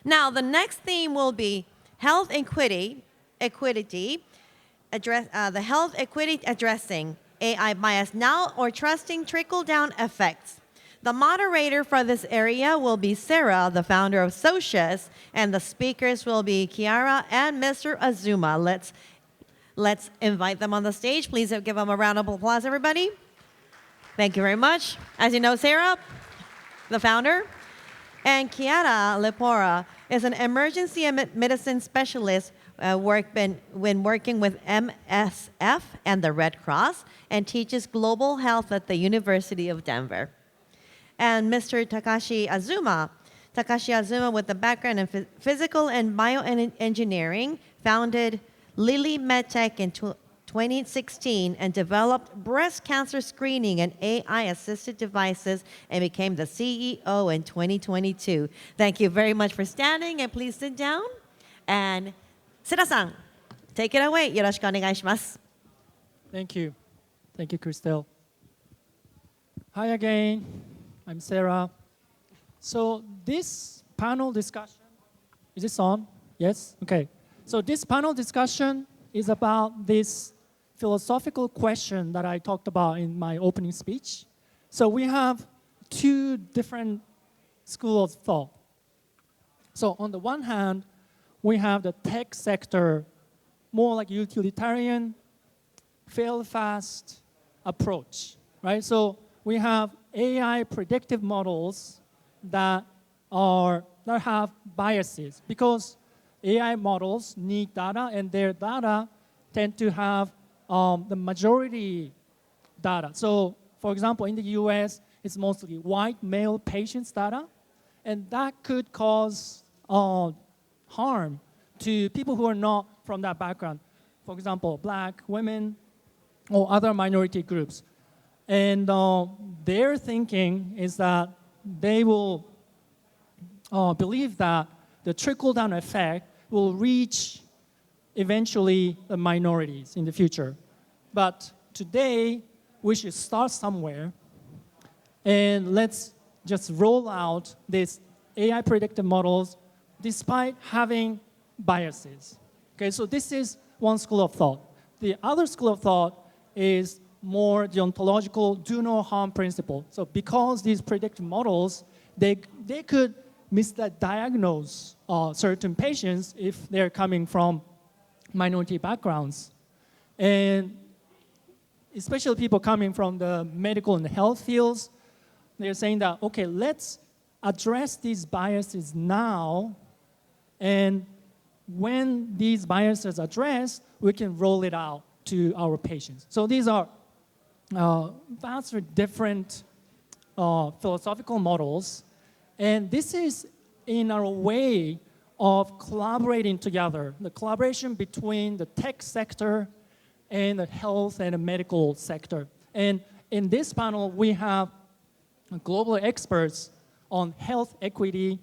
Now, the next theme will be health equity, the health equity addressing AI bias now or trusting trickle-down effects. The moderator for this area will be Seira, the founder of Socius, and the speakers will be Chiara and Mr. Azuma. Let's invite them on the stage. Please give them a round of applause, everybody. Thank you very much. As you know, Seira, the founder, and Chiara Lepora is an emergency medicine specialist when working with MSF and the Red Cross and teaches global health at the University of Denver. And Mr. Takashi Azuma with a background in physical and bioengineering, founded Lily MedTech in 2016 and developed breast cancer screening and AI-assisted devices and became the CEO in 2022. Thank you very much for standing, and please sit down. And Seira-san, take it away. よろしくお願いします。Thank you. Thank you, Christelle. Hi again. I'm Seira. So this panel discussion, is this on? Yes? Okay. So this panel discussion is about this philosophical question that I talked about in my opening speech. So we have two different schools of thought. So on the one hand, we have the tech sector, more like utilitarian, fail fast approach, right? So we have AI predictive models that have biases because AI models need data, and their data tend to have the majority data. So, for example, in the US, it's mostly white male patients' data, and that could cause harm to people who are not from that background. For example, black, women, or other minority groups. And their thinking is that they will believe that the trickle-down effect will reach eventually the minorities in the future. But today, we should start somewhere, and let's just roll out these AI predictive models despite having biases. Okay, so this is one school of thought. The other school of thought is more the ontological do no harm principle. So because these predictive models, they could misdiagnose certain patients if they're coming from minority backgrounds. And especially people coming from the medical and health fields, they're saying that, okay, let's address these biases now, and when these biases are addressed, we can roll it out to our patients. So these are vastly different philosophical models, and this is in our way of collaborating together, the collaboration between the tech sector and the health and the medical sector. And in this panel, we have global experts on health equity,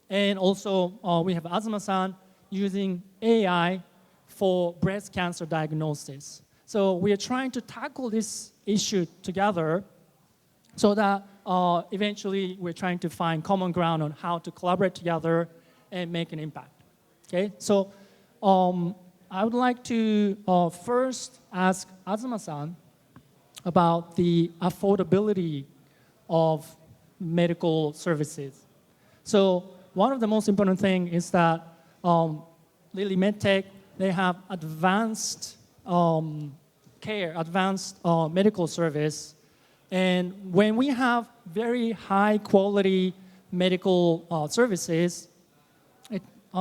and also we have Azuma-san using AI for breast cancer diagnosis. So we are trying to tackle this issue together so that eventually we're trying to find common ground on how to collaborate together and make an impact. Okay, so I would like to first ask Azuma-san about the affordability of medical services. So one of the most important things is that Lily MedTech, they have advanced care, advanced medical service. And when we have very high quality medical services,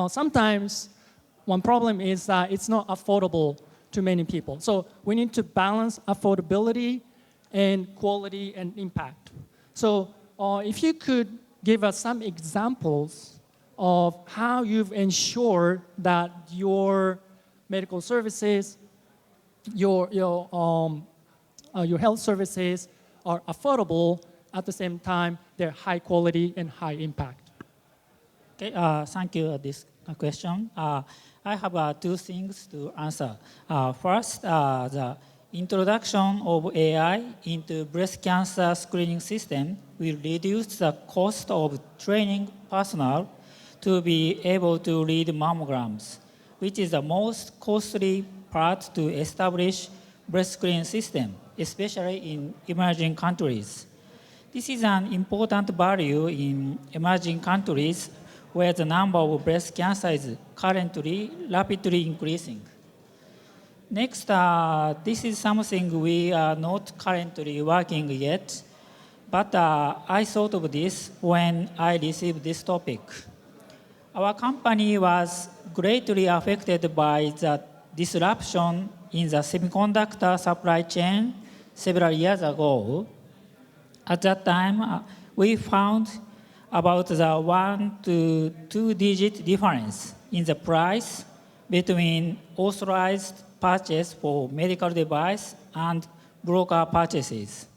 sometimes one problem is that it's not affordable to many people. So we need to balance affordability and quality and impact. So if you could give us some examples of how you've ensured that your medical services, your health services are affordable, at the same time they're high quality and high impact. Okay, thank you for this question. I have two things to answer. First, the introduction of AI into breast cancer screening system will reduce the cost of training personnel to be able to read mammograms, which is the most costly part to establish breast screening system, especially in emerging countries. This is an important value in emerging countries where the number of breast cancer is currently rapidly increasing. Next, this is something we are not currently working yet, but I thought of this when I received this topic. Our company was greatly affected by the disruption in the semiconductor supply chain several years ago. At that time, we found about the 1 to 2 digit difference in the price between authorized purchase for medical device and broker purchases.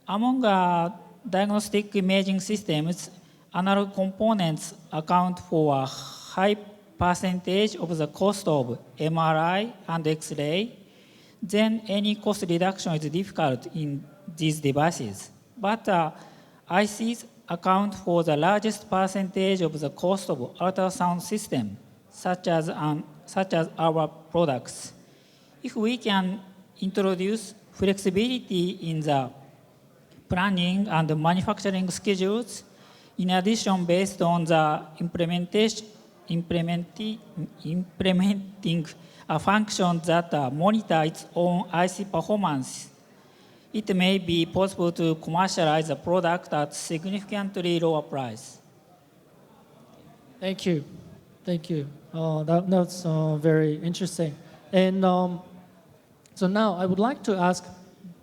Among diagnostic imaging systems, analog components account for a high percentage of the cost of MRI and X-ray. Then any cost reduction is difficult in these devices. But ICs account for the largest percentage of the cost of ultrasound system, such as our products. If we can introduce flexibility in the planning and manufacturing schedules, in addition, based on the implementing a function that monitor its own IC performance, it may be possible to commercialize a product at significantly lower price. Thank you. Thank you. That's very interesting. And so now I would like to ask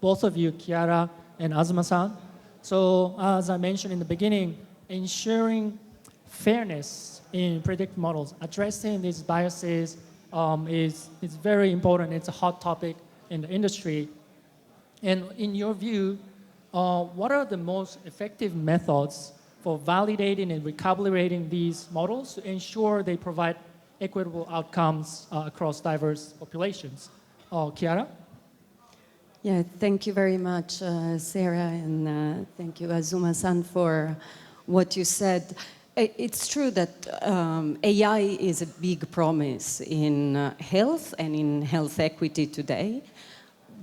both of you, Chiara and Azuma-san. So as I mentioned in the beginning, ensuring fairness in predictive models, addressing these biases is very important. It's a hot topic in the industry. And in your view, what are the most effective methods for validating and recalibrating these models to ensure they provide equitable outcomes across diverse populations? Chiara? Yeah, thank you very much, Seira, and thank you, Azuma-san, for what you said. It's true that AI is a big promise in health and in health equity today,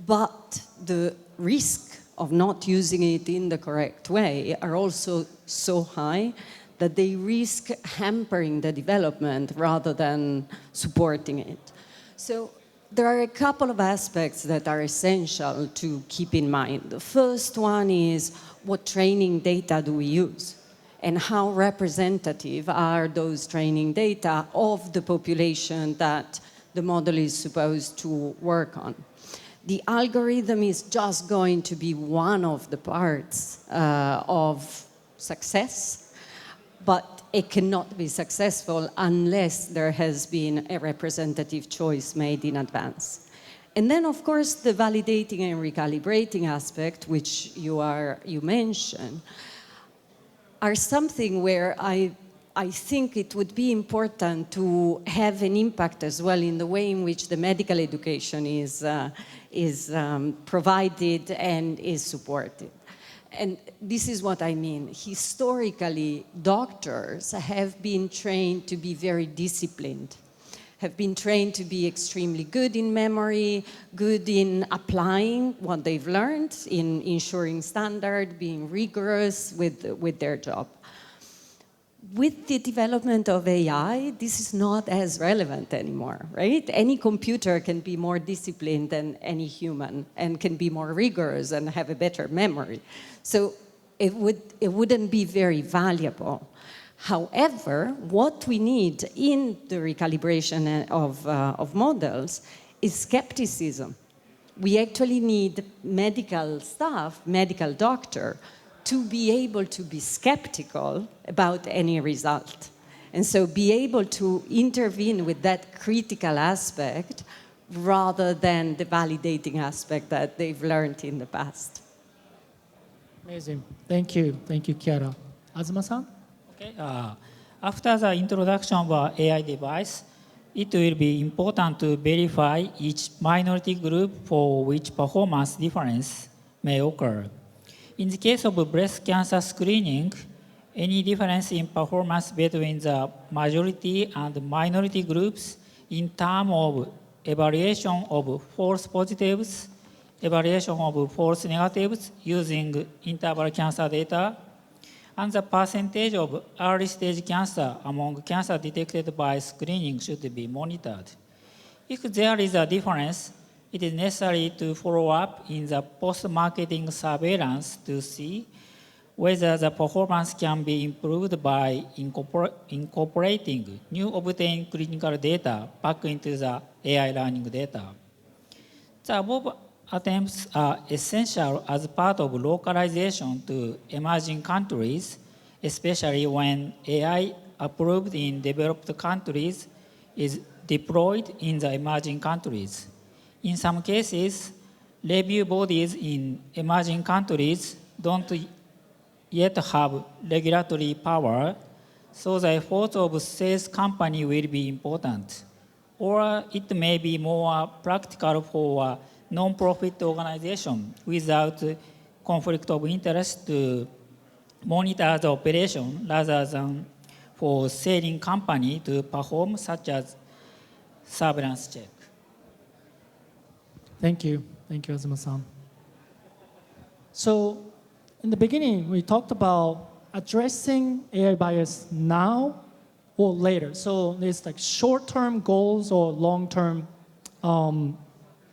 but the risk of not using it in the correct way are also so high that they risk hampering the development rather than supporting it. So there are a couple of aspects that are essential to keep in mind. The first one is what training data do we use? And how representative are those training data of the population that the model is supposed to work on? The algorithm is just going to be one of the parts of success, but it cannot be successful unless there has been a representative choice made in advance. And then, of course, the validating and recalibrating aspect, which you mentioned, are something where I think it would be important to have an impact as well in the way in which the medical education is provided and is supported. And this is what I mean. Historically, doctors have been trained to be very disciplined, have been trained to be extremely good in memory, good in applying what they've learned, in ensuring standard, being rigorous with their job. With the development of AI, this is not as relevant anymore, right? Any computer can be more disciplined than any human and can be more rigorous and have a better memory. So it wouldn't be very valuable. However, what we need in the recalibration of models is skepticism. We actually need medical staff, medical doctor, to be able to be skeptical about any result. And so be able to intervene with that critical aspect rather than the validating aspect that they've learned in the past. Amazing. Thank you. Thank you, Chiara. Azuma-san? Okay. After the introduction of an AI device, it will be important to verify each minority group for which performance difference may occur. In the case of breast cancer screening, Any difference in performance between the majority and minority groups in terms of evaluation of false positives, evaluation of false negatives using interval cancer data, and the percentage of early-stage cancer among cancer detected by screening should be monitored. If there is a difference, it is necessary to follow up in the post-marketing surveillance to see whether the performance can be improved by incorporating new obtained clinical data back into the AI learning data. The above attempts are essential as part of localization to emerging countries, especially when AI approved in developed countries is deployed in the emerging countries. In some cases, review bodies in emerging countries don't yet have regulatory power, so the efforts of sales company will be important. Or it may be more practical for a non-profit organization without conflict of interest to monitor the operation rather than for selling company to perform such as surveillance check. Thank you. Thank you, Azuma-san. So in the beginning, we talked about addressing AI bias now or later. So there's like short-term goals or long-term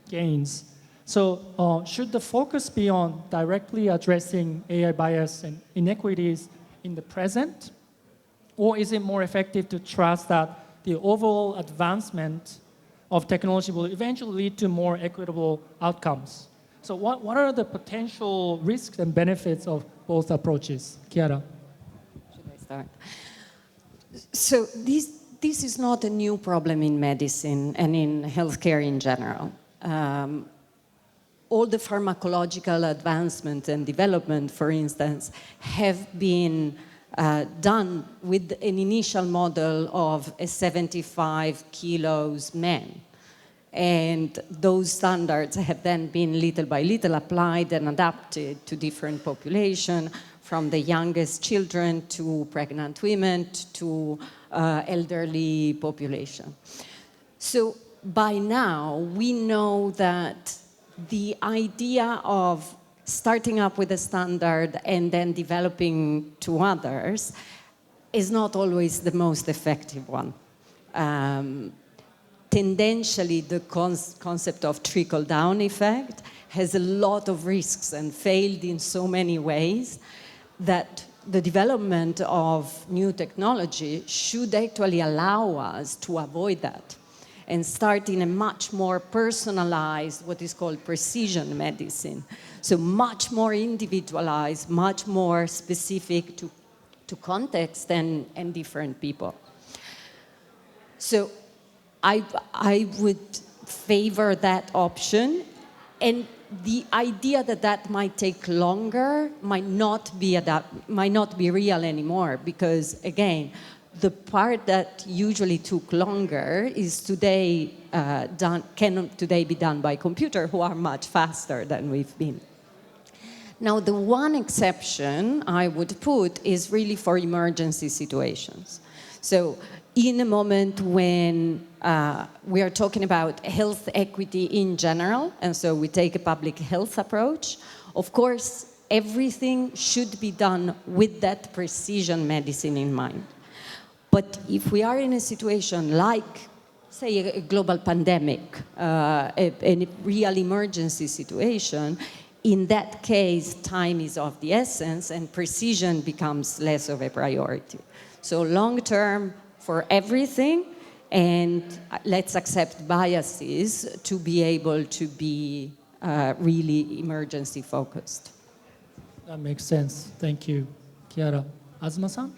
gains. So should the focus be on directly addressing AI bias and inequities in the present? Or is it more effective to trust that the overall advancement of technology will eventually lead to more equitable outcomes? So what are the potential risks and benefits of both approaches? Chiara. Should I start? So this is not a new problem in medicine and in healthcare in general. All the pharmacological advancement and development, for instance, have been done with an initial model of a 75 kilos man. And those standards have then been little by little applied and adapted to different populations, from the youngest children to pregnant women to elderly population. So by now, we know that the idea of starting up with a standard and then developing to others is not always the most effective one. Tendentially, the concept of trickle-down effect has a lot of risks and failed in so many ways that the development of new technology should actually allow us to avoid that and start in a much more personalized, what is called precision medicine. So much more individualized, much more specific to context and different people. So I would favor that option, and the idea that that might take longer might not be real anymore, because again, the part that usually took longer is today can today be done by computer, who are much faster than we've been. Now, the one exception I would put is really for emergency situations. So in a moment when we are talking about health equity in general, and so we take a public health approach, of course, everything should be done with that precision medicine in mind. But if we are in a situation like, say, a global pandemic, a real emergency situation, in that case, time is of the essence and precision becomes less of a priority. So long term, for everything, and let's accept biases to be able to be really emergency focused. That makes sense. Thank you, Chiara. Azuma-san?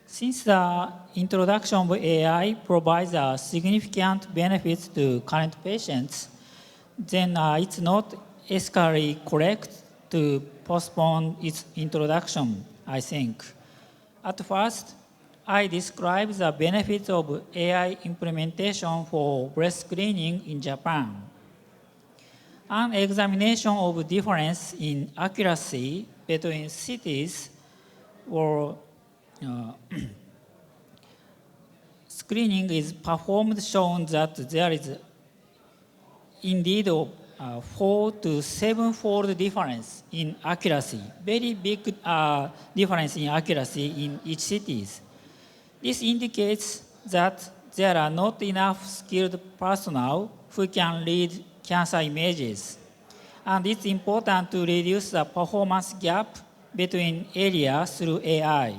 Since the introduction of AI provides significant benefits to current patients, then it's not ethically correct to postpone its introduction, I think. At first, I describe the benefits of AI implementation for breast screening in Japan. An examination of difference in accuracy between cities or screening is performed shown that there is indeed a 4 to 7-fold difference in accuracy, very big difference in accuracy in each cities. This indicates that there are not enough skilled personnel who can read cancer images. And it's important to reduce the performance gap between areas through AI.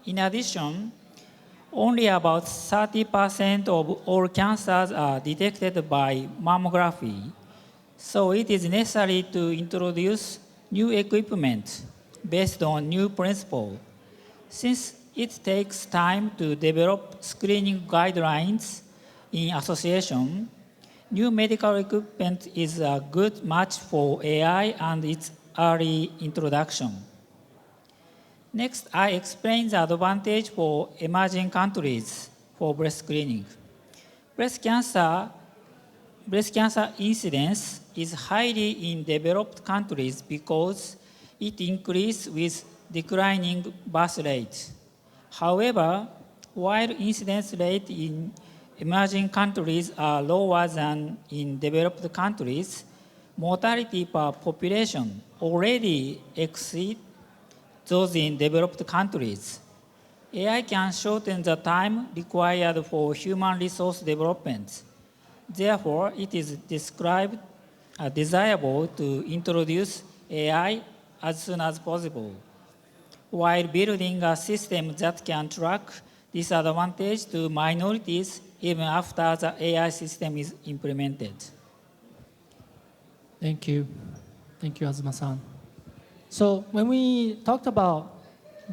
In addition, only about 30% of all cancers are detected by mammography. So it is necessary to introduce new equipment based on new principles. Since it takes time to develop screening guidelines in association, new medical equipment is a good match for AI and its early introduction. Next, I explain the advantage for emerging countries for breast screening. Breast cancer incidence is highly in developed countries because it increases with declining birth rate. However, while incidence rate in emerging countries are lower than in developed countries, mortality per population already exceeds those in developed countries. AI can shorten the time required for human resource development. Therefore, it is desirable to introduce AI as soon as possible, while building a system that can track disadvantage to minorities even after the AI system is implemented. Thank you. Thank you, Azuma-san. So when we talked about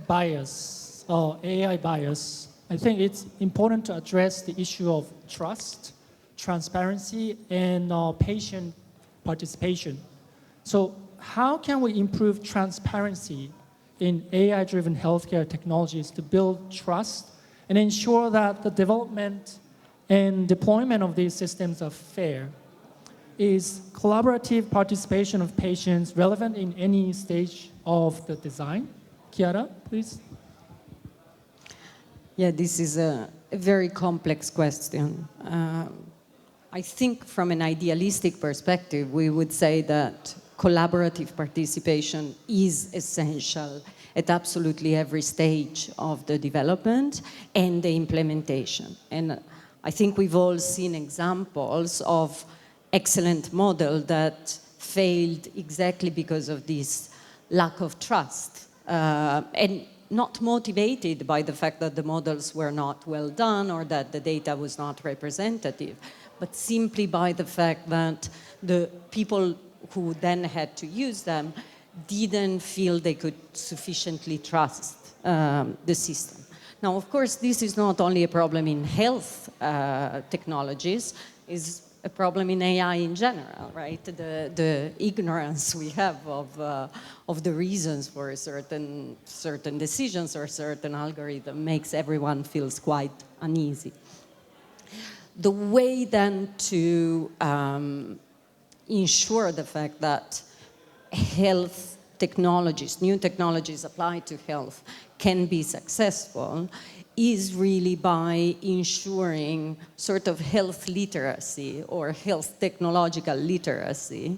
bias or AI bias, I think it's important to address the issue of trust, transparency, and patient participation. So how can we improve transparency in AI-driven healthcare technologies to build trust and ensure that the development and deployment of these systems are fair? Is collaborative participation of patients relevant in any stage of the design? Chiara, please. Yeah, this is a very complex question. I think from an idealistic perspective, we would say that collaborative participation is essential at absolutely every stage of the development and the implementation. And I think we've all seen examples of excellent model that failed exactly because of this lack of trust and not motivated by the fact that the models were not well done or that the data was not representative, but simply by the fact that the people who then had to use them didn't feel they could sufficiently trust the system. Now, of course, this is not only a problem in health technologies, it's a problem in AI in general, right? The ignorance we have of the reasons for certain decisions or certain algorithm makes everyone feels quite uneasy. The way then to ensure the fact that health technologies, new technologies applied to health can be successful is really by ensuring sort of health literacy or health technological literacy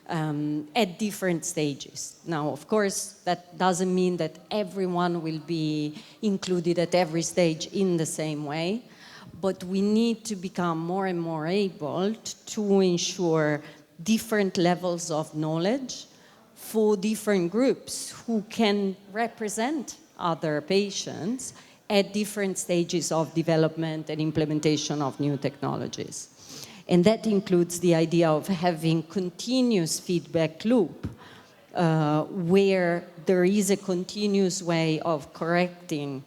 at different stages. Now, of course, that doesn't mean that everyone will be included at every stage in the same way, but we need to become more and more able to ensure different levels of knowledge for different groups who can represent other patients at different stages of development and implementation of new technologies. And that includes the idea of having continuous feedback loop where there is a continuous way of correcting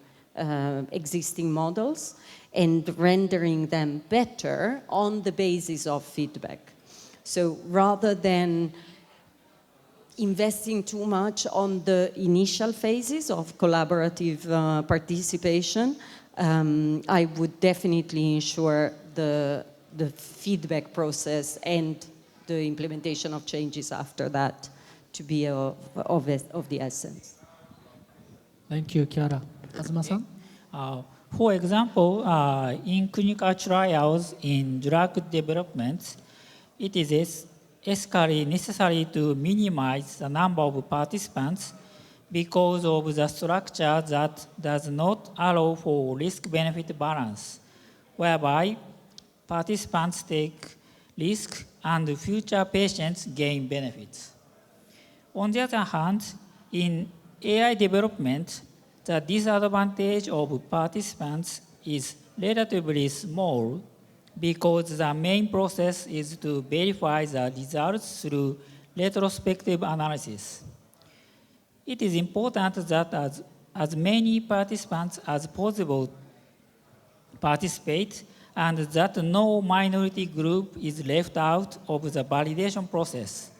existing models and rendering them better on the basis of feedback. So rather than investing too much on the initial phases of collaborative participation, I would definitely ensure the feedback process and the implementation of changes after that to be of the essence. Thank you, Chiara. Azuma-san? For example, in clinical trials in drug development, it is ethically necessary to minimize the number of participants because of the structure that does not allow for risk-benefit balance, whereby participants take risk and future patients gain benefits. On the other hand, in AI development, the disadvantage of participants is relatively small because the main process is to verify the results through retrospective analysis. It is important that as many participants as possible participate and that no minority group is left out of the validation process.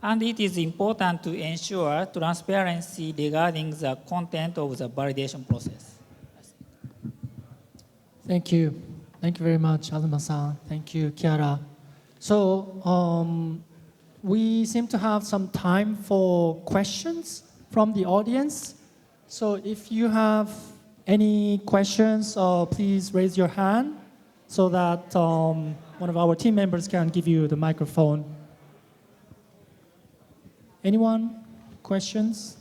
And it is important to ensure transparency regarding the content of the validation process. Thank you. Thank you very much, Azuma-san. Thank you, Chiara. So we seem to have some time for questions from the audience. So if you have any questions, please raise your hand so that one of our team members can give you the microphone. Anyone? Questions?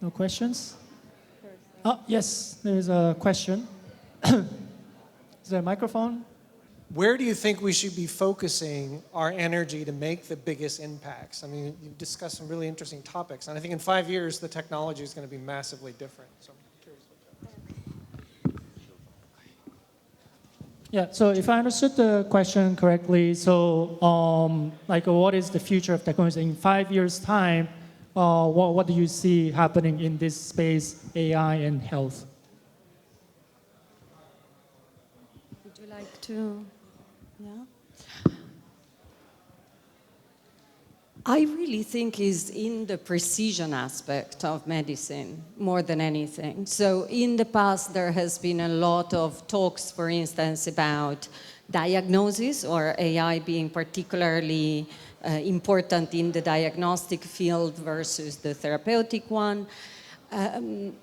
No questions? Yes, there is a question. Is there a microphone? Where do you think we should be focusing our energy to make the biggest impacts? I mean, you've discussed some really interesting topics, and I think in 5 years, the technology is going to be massively different. So I'm curious what that is. Yeah, so if I understood the question correctly, so what is the future of technology in 5 years' time? What do you see happening in this space, AI and health? Would you like to? Yeah. I really think is in the precision aspect of medicine more than anything. So in the past, there has been a lot of talks, for instance, about diagnosis or AI being particularly important in the diagnostic field versus the therapeutic one. I'm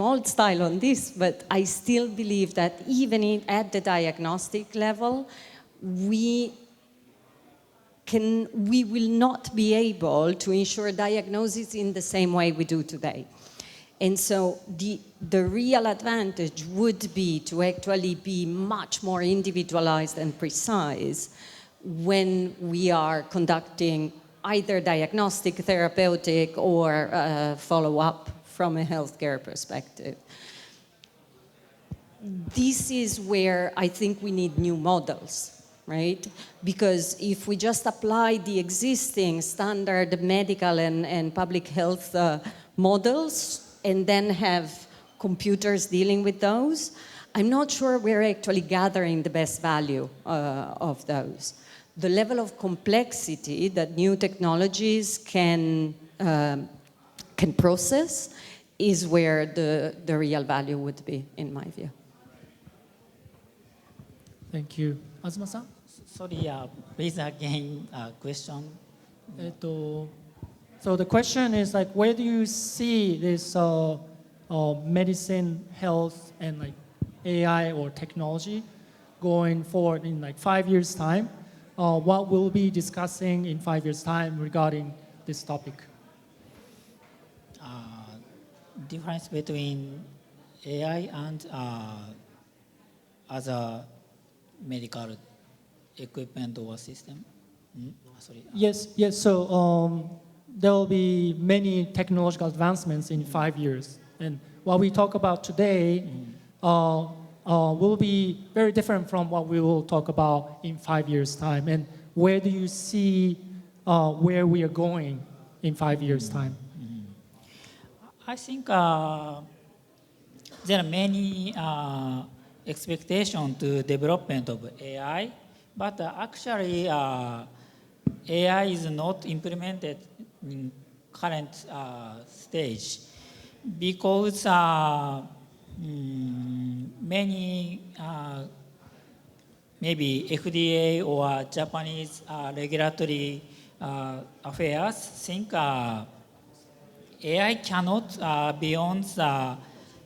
old style on this, but I still believe that even at the diagnostic level, we will not be able to ensure diagnosis in the same way we do today. And so the real advantage would be to actually be much more individualized and precise when we are conducting either diagnostic, therapeutic, or follow-up from a healthcare perspective. This is where I think we need new models, right? Because if we just apply the existing standard medical and public health models and then have computers dealing with those, I'm not sure we're actually gathering the best value of those. The level of complexity that new technologies can process is where the real value would be, in my view. Thank you. Azuma-san? Sorry, please again, question. So the question is where do you see this medicine, health, and AI or technology going forward in 5 years' time? What we'll be discussing in 5 years' time regarding this topic? Difference between AI and other medical equipment or system? Sorry. Yes. So there will be many technological advancements in 5 years. And what we talk about today will be very different from what we will talk about in 5 years' time. And where do you see where we are going in 5 years' time? I think there are many expectations to development of AI, but actually AI is not implemented in current stage because many maybe FDA or Japanese regulatory affairs think AI cannot beyond the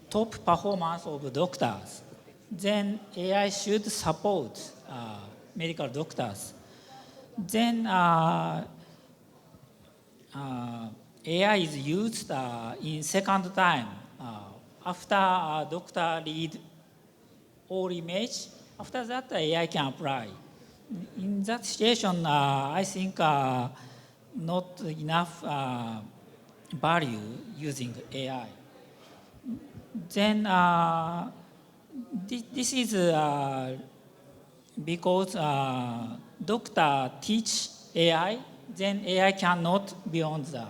top performance of doctors, then AI should support medical doctors. Then AI is used in second time after doctor read all image. After that, AI can apply. In that situation, I think not enough value using AI. Then this is because doctor teach AI, then AI cannot beyond the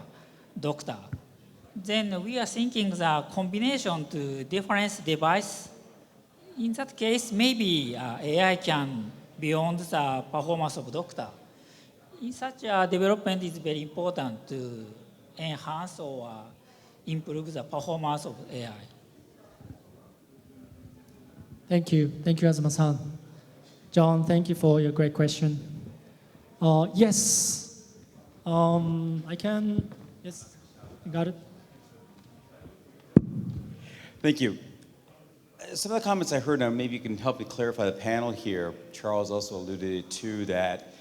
doctor. Then we are thinking the combination to different device. In that case, maybe AI can beyond the performance of doctor. In such a development is very important to enhance or improve the performance of AI. Thank you. Thank you, Azuma-san. John, thank you for your great question. Yes, I can. Yes, you got it. Thank you. Some of the comments I heard, now maybe you can help me clarify the panel here. Charles also alluded to that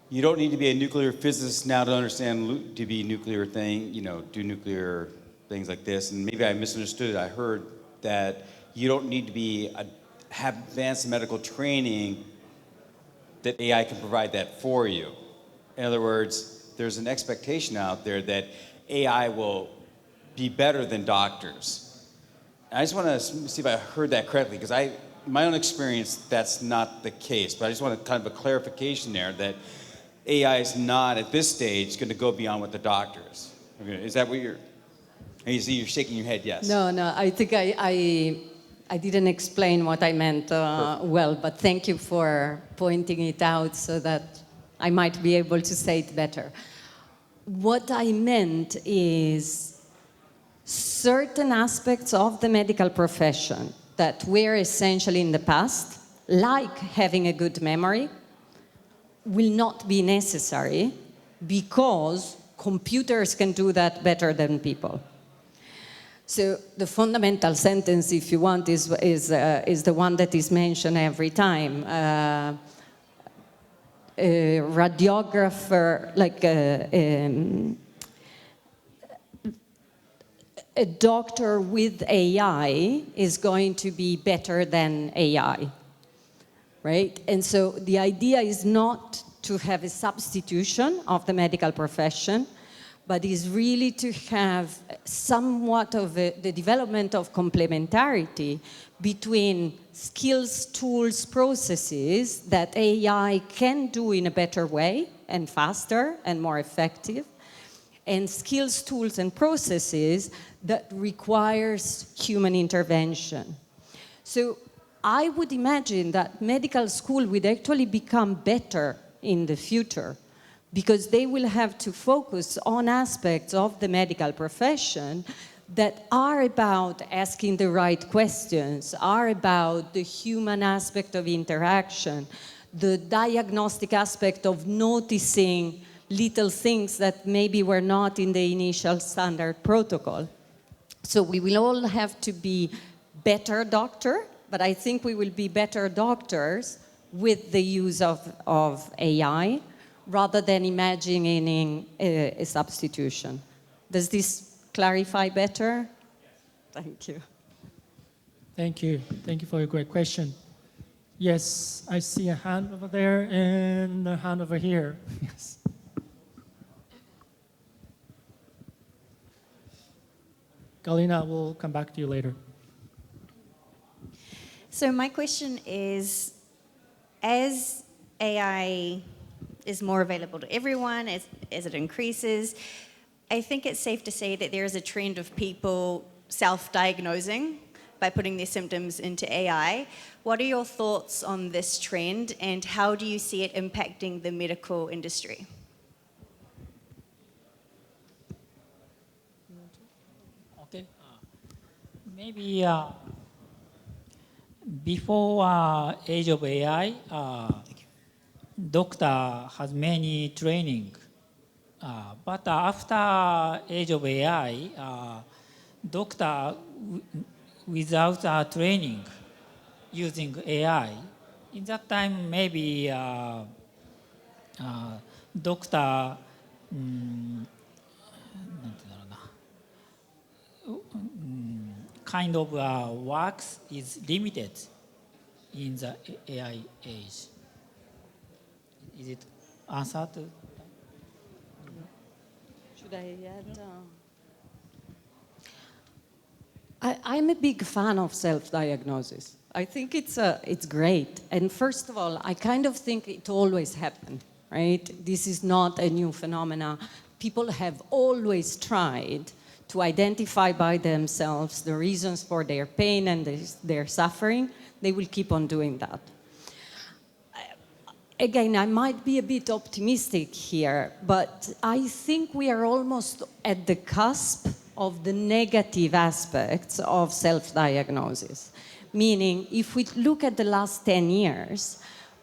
you don't need to be a nuclear physicist now to understand to be nuclear thing, do nuclear things like this. And maybe I misunderstood. I heard that you don't need to have advanced medical training, that AI can provide that for you. In other words, there's an expectation out there that AI will be better than doctors. I just want to see if I heard that correctly, because in my own experience, that's not the case. But I just want kind of a clarification there that AI is not, at this stage, going to go beyond what the doctors. Is that what you're shaking your head, yes? No, I think I didn't explain what I meant well, but thank you for pointing it out so that I might be able to say it better. What I meant is certain aspects of the medical profession that were essential in the past, like having a good memory, will not be necessary because computers can do that better than people. So the fundamental sentence, if you want, is the one that is mentioned every time. A radiographer, like a doctor with AI is going to be better than AI, right? And so the idea is not to have a substitution of the medical profession, but is really to have somewhat of the development of complementarity between skills, tools, processes that AI can do in a better way and faster and more effective, and skills, tools, and processes that requires human intervention. So I would imagine that medical school would actually become better in the future because they will have to focus on aspects of the medical profession that are about asking the right questions, are about the human aspect of interaction, the diagnostic aspect of noticing little things that maybe were not in the initial standard protocol. So we will all have to be better doctor, but I think we will be better doctors with the use of AI rather than imagining a substitution. Does this clarify better? Thank you. Thank you. Thank you for your great question. Yes, I see a hand over there and a hand over here. Yes. Galina, we'll come back to you later. So my question is, as AI is more available to everyone, as it increases, I think it's safe to say that there is a trend of people self-diagnosing by putting their symptoms into AI. What are your thoughts on this trend, and how do you see it impacting the medical industry? Okay. Maybe before age of AI, doctor has many training. But after age of AI, doctor without training using AI, in that time maybe doctor なんて言うんだろうな kind of works is limited in the AI age. Is it answer to? Should I add? I'm a big fan of self-diagnosis. I think it's great. And first of all, I kind of think it always happened, right? This is not a new phenomena. People have always tried to identify by themselves the reasons for their pain and their suffering. They will keep on doing that. Again, I might be a bit optimistic here, but I think we are almost at the cusp of the negative aspects of self-diagnosis. Meaning, if we look at the last 10 years,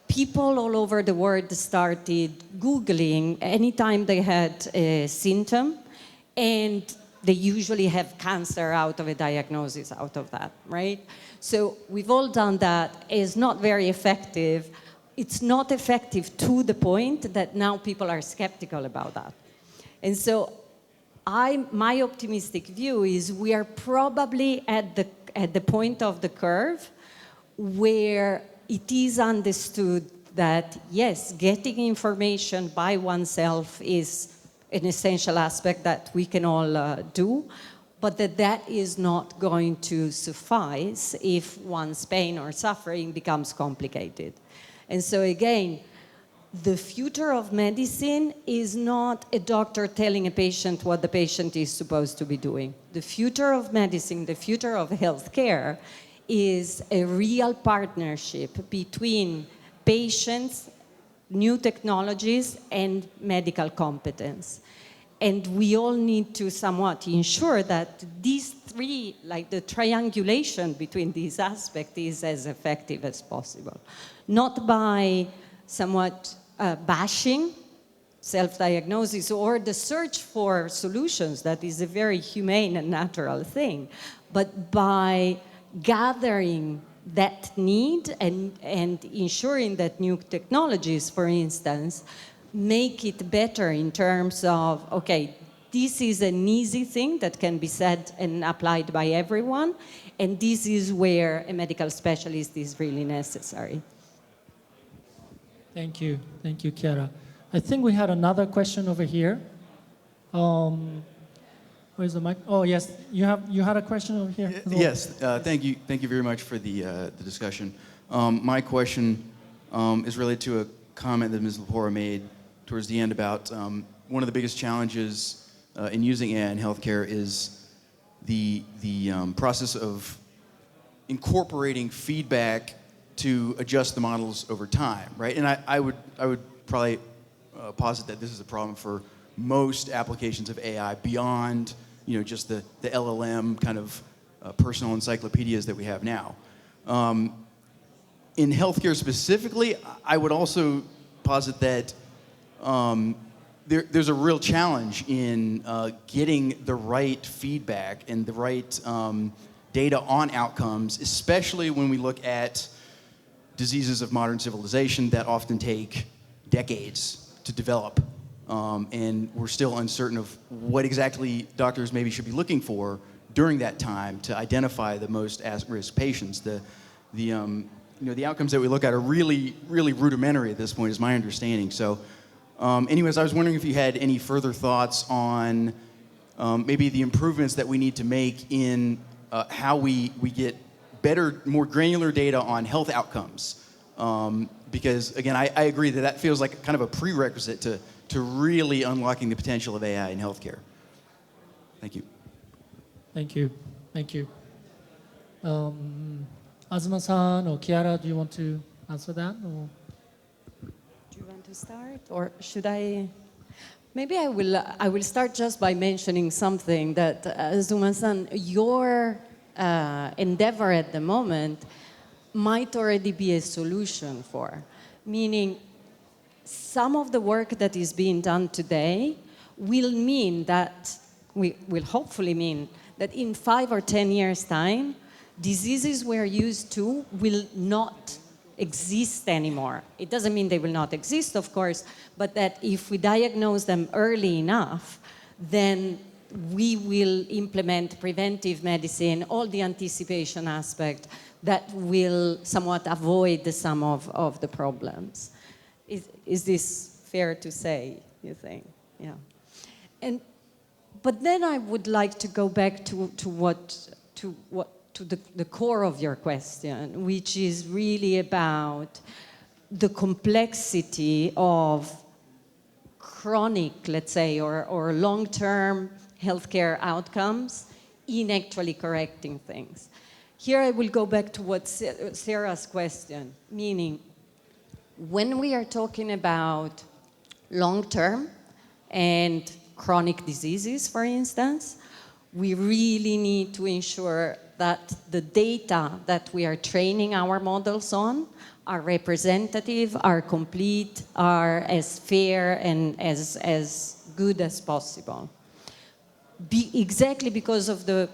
people all over the world started Googling anytime they had a symptom, and they usually have cancer out of a diagnosis out of that, right? So we've all done that. It's not very effective. It's not effective to the point that now people are skeptical about that. And so my optimistic view is we are probably at the point of the curve where it is understood that, yes, getting information by oneself is an essential aspect that we can all do, but that is not going to suffice if one's pain or suffering becomes complicated. And so again, the future of medicine is not a doctor telling a patient what the patient is supposed to be doing. The future of medicine, the future of healthcare is a real partnership between patients, new technologies, and medical competence. And we all need to somewhat ensure that these three, like the triangulation between these aspects, is as effective as possible. Not by somewhat bashing self-diagnosis or the search for solutions, that is a very humane and natural thing, but by gathering that need and ensuring that new technologies, for instance, make it better in terms of, okay, this is an easy thing that can be said and applied by everyone, and this is where a medical specialist is really necessary. Thank you, Chiara. I think we had another question over here. Where's the mic? Oh yes, you had a question over here. Yes, thank you very much for the discussion. My question is related to a comment that Ms. Lepora made towards the end about one of the biggest challenges in using AI in healthcare is the process of incorporating feedback to adjust the models over time, right? And I would probably posit that this is a problem for most applications of AI beyond just the LLM kind of personal encyclopedias that we have now. In healthcare specifically, I would also posit that there's a real challenge in getting the right feedback and the right data on outcomes, especially when we look at diseases of modern civilization that often take decades to develop. And we're still uncertain of what exactly doctors maybe should be looking for during that time to identify the most at-risk patients. The outcomes that we look at are really, really rudimentary at this point, is my understanding. So anyways, I was wondering if you had any further thoughts on maybe the improvements that we need to make in how we get better, more granular data on health outcomes. Because again, I agree that feels like kind of a prerequisite to really unlocking the potential of AI in healthcare. Thank you. Thank you. Azuma-san or Chiara, do you want to answer that? Or? Do you want to start, or should I? Maybe I will start just by mentioning something that, Azuma-san, your endeavor at the moment might already be a solution for. Meaning, some of the work that is being done today will mean that, will hopefully mean that in 5 or 10 years' time, diseases we're used to will not exist anymore. It doesn't mean they will not exist, of course, but that if we diagnose them early enough, then we will implement preventive medicine, all the anticipation aspect that will somewhat avoid some of the problems. Is this fair to say, you think? Yeah. But then I would like to go back to the core of your question, which is really about the complexity of chronic, let's say, or long-term healthcare outcomes in actually correcting things. Here I will go back to what Sarah's question, meaning when we are talking about long-term and chronic diseases, for instance, we really need to ensure that the data that we are training our models on are representative, are complete, are as fair and as good as possible. Exactly because of the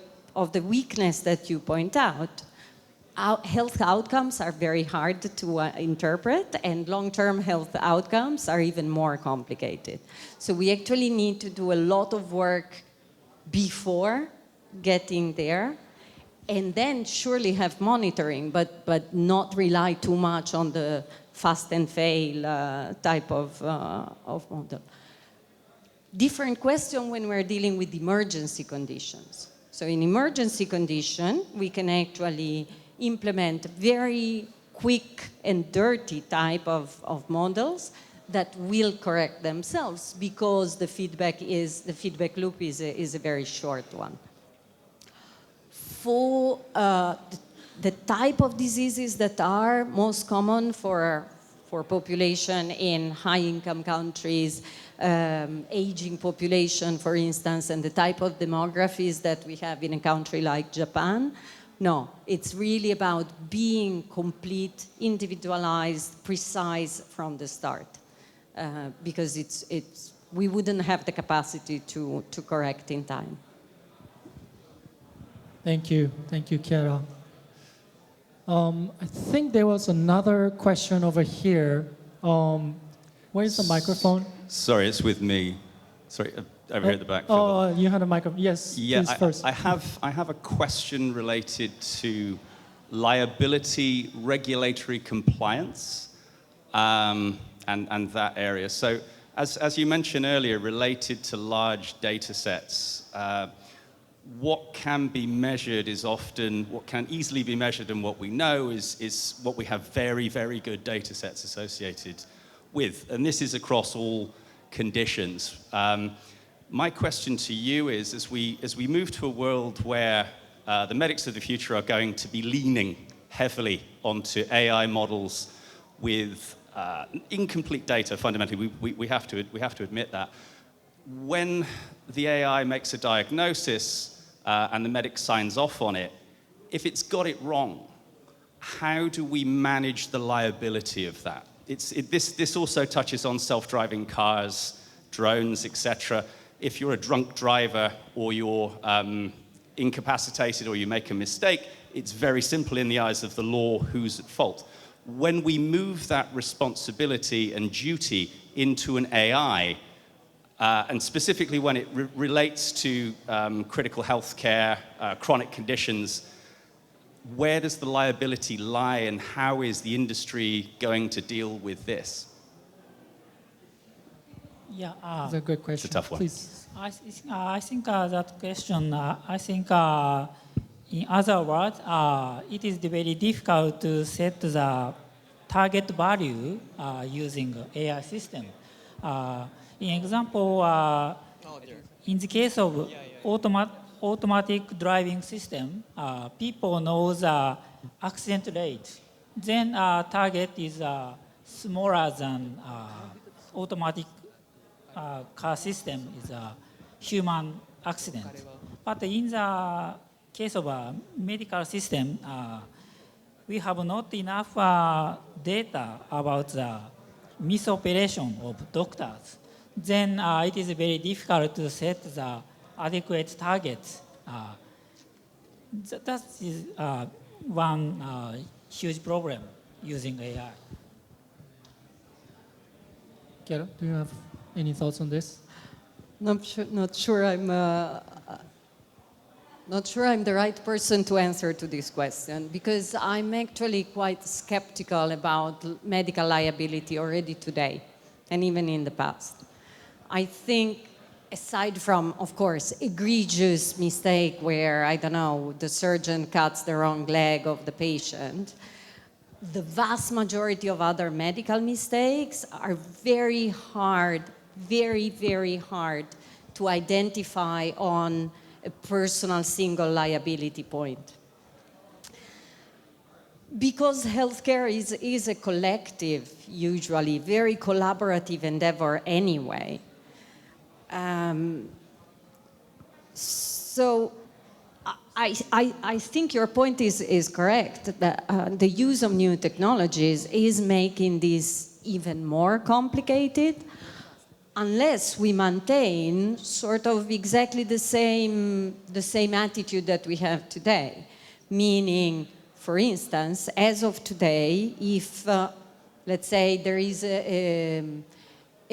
weakness that you point out, health outcomes are very hard to interpret, and long-term health outcomes are even more complicated. So we actually need to do a lot of work before getting there, and then surely have monitoring, but not rely too much on the fast and fail type of model. Different question when we're dealing with emergency conditions. So in emergency condition, we can actually implement very quick and dirty type of models that will correct themselves because the feedback loop is a very short one. For the type of diseases that are most common for population in high-income countries, aging population, for instance, and the type of demographies that we have in a country like Japan, no, it's really about being complete, individualized, precise from the start, because we wouldn't have the capacity to correct in time. Thank you, Chiara. I think there was another question over here. Where's the microphone? Sorry, it's with me. Sorry, over here at the back. Oh, you had a microphone. Yes, yeah, please first. I have a question related to liability regulatory compliance and that area. So as you mentioned earlier, related to large data sets, what can be measured is often, what can easily be measured and what we know is what we have very, very good data sets associated with. And this is across all conditions. My question to you is, as we move to a world where the medics of the future are going to be leaning heavily onto AI models with incomplete data, fundamentally, we have to admit that. When the AI makes a diagnosis and the medic signs off on it, if it's got it wrong, how do we manage the liability of that? This also touches on self-driving cars, drones, etc. If you're a drunk driver or you're incapacitated or you make a mistake, it's very simple in the eyes of the law who's at fault. When we move that responsibility and duty into an AI, and specifically when it relates to critical health care, chronic conditions, where does the liability lie and how is the industry going to deal with this? Yeah, That's a good question. It's a tough one. Please. I think that question, in other words, it is very difficult to set the target value using AI system. In example, in the case of automatic driving system, people know the accident rate. Then target is smaller than automatic car system is a human accident. But in the case of a medical system, we have not enough data about the misoperation of doctors, then it is very difficult to set the adequate targets. That is one huge problem using AI. Chiara, do you have any thoughts on this? Not sure I'm the right person to answer to this question, because I'm actually quite skeptical about medical liability already today and even in the past. I think, aside from, of course, egregious mistake where, I don't know, the surgeon cuts the wrong leg of the patient, the vast majority of other medical mistakes are very hard, very, very hard to identify on a personal single liability point. Because healthcare is a collective, usually, very collaborative endeavor anyway. So I think your point is correct, that the use of new technologies is making this even more complicated, unless we maintain sort of exactly the same attitude that we have today. Meaning, for instance, as of today, if, let's say, there is a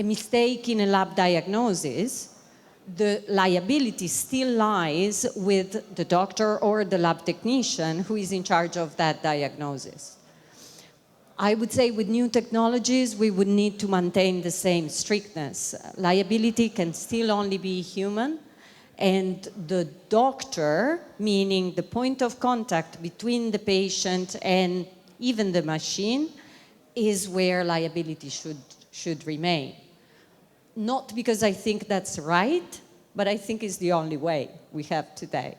mistake in a lab diagnosis, the liability still lies with the doctor or the lab technician who is in charge of that diagnosis. I would say with new technologies, we would need to maintain the same strictness. Liability can still only be human, and the doctor, meaning the point of contact between the patient and even the machine, is where liability should remain. Not because I think that's right, but I think it's the only way we have today.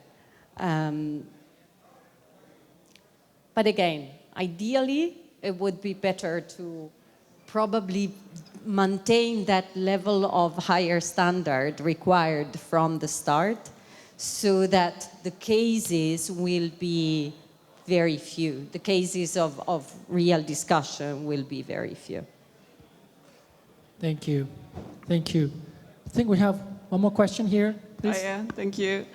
But again, ideally, it would be better to probably maintain that level of higher standard required from the start, so that the cases will be very few. The cases of real discussion will be very few. Thank you. Thank you. I think we have one more question here, please. Yeah, thank you.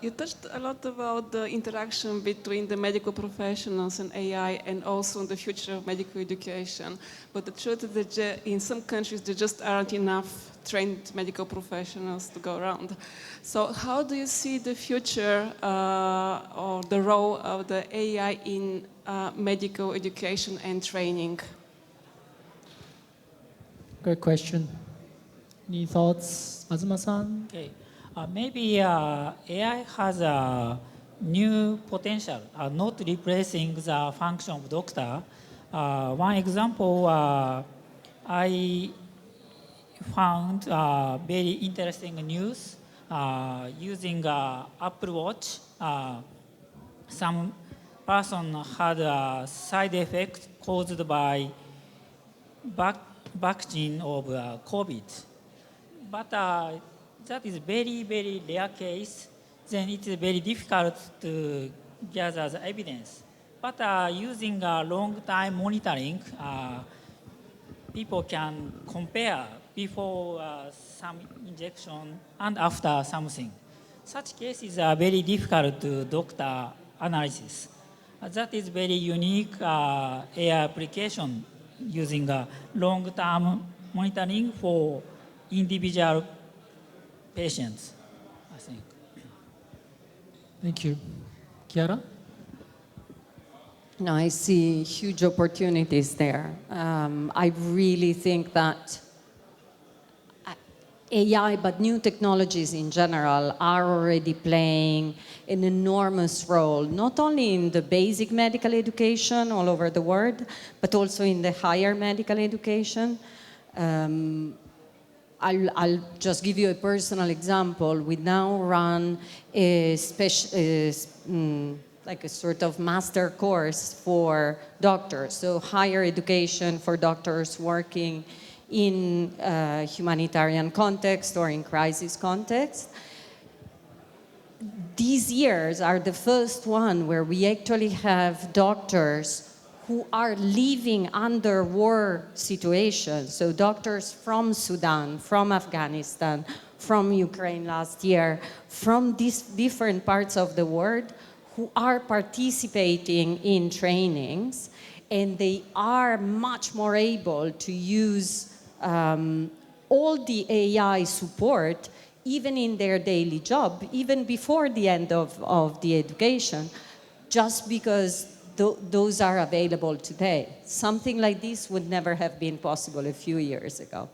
You touched a lot about the interaction between the medical professionals and AI, and also the future of medical education. But the truth is that in some countries there just aren't enough trained medical professionals to go around. So how do you see the future or the role of the AI in medical education and training? Great question. Any thoughts, Azuma-san? Okay. Maybe AI has a new potential, not replacing the function of doctor. One example I found very interesting news using Apple Watch. Some person had a side effect caused by vaccine of COVID. But that is very, very rare case. Then it is very difficult to gather the evidence. But using long-time monitoring, people can compare before some injection and after something. Such cases are very difficult to doctor analysis. That is very unique AI application using long-term monitoring for individual patients, I think. Thank you. Chiara? No, I see huge opportunities there. I really think that AI, but new technologies in general, are already playing an enormous role, not only in the basic medical education all over the world, but also in the higher medical education. I'll just give you a personal example. We now run a like a sort of master course for doctors, so higher education for doctors working in humanitarian context or in crisis context. these years are the first one where we actually have doctors who are living under war situations. So doctors from Sudan, from Afghanistan, from Ukraine last year, from these different parts of the world who are participating in trainings, and they are much more able to use all the AI support even in their daily job, even before the end of the education, just because those are available today. Something like this would never have been possible a few years ago.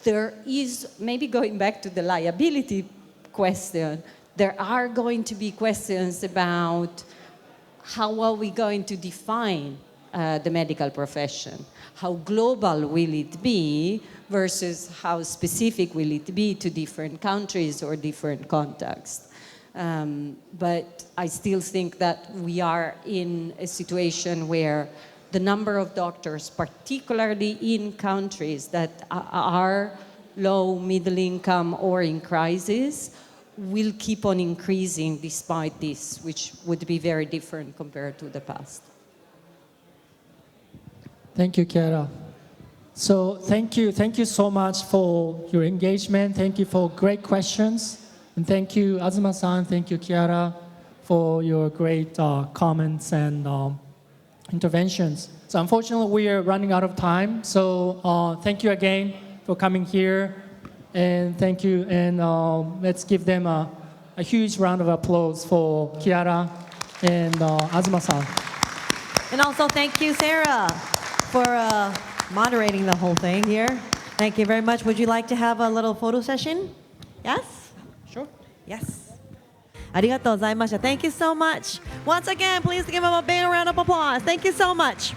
There is, maybe going back to the liability question, there are going to be questions about how are we going to define the medical profession? How global will it be versus how specific will it be to different countries or different contexts? But I still think that we are in a situation where the number of doctors, particularly in countries that are low, middle income, or in crisis, will keep on increasing despite this, which would be very different compared to the past. Thank you, Chiara. So thank you so much for your engagement. Thank you for great questions. And thank you, Azuma-san, thank you, Chiara, for your great comments and interventions. So unfortunately, we are running out of time. So thank you again for coming here. And thank you. And let's give them a huge round of applause for Chiara and Azuma-san. And also thank you, Seira, for moderating the whole thing here. Thank you very much. Would you like to have a little photo session? Yes? Sure. Yes. ありがとうございました. Thank you so much. Once again, please give them a big round of applause. Thank you so much.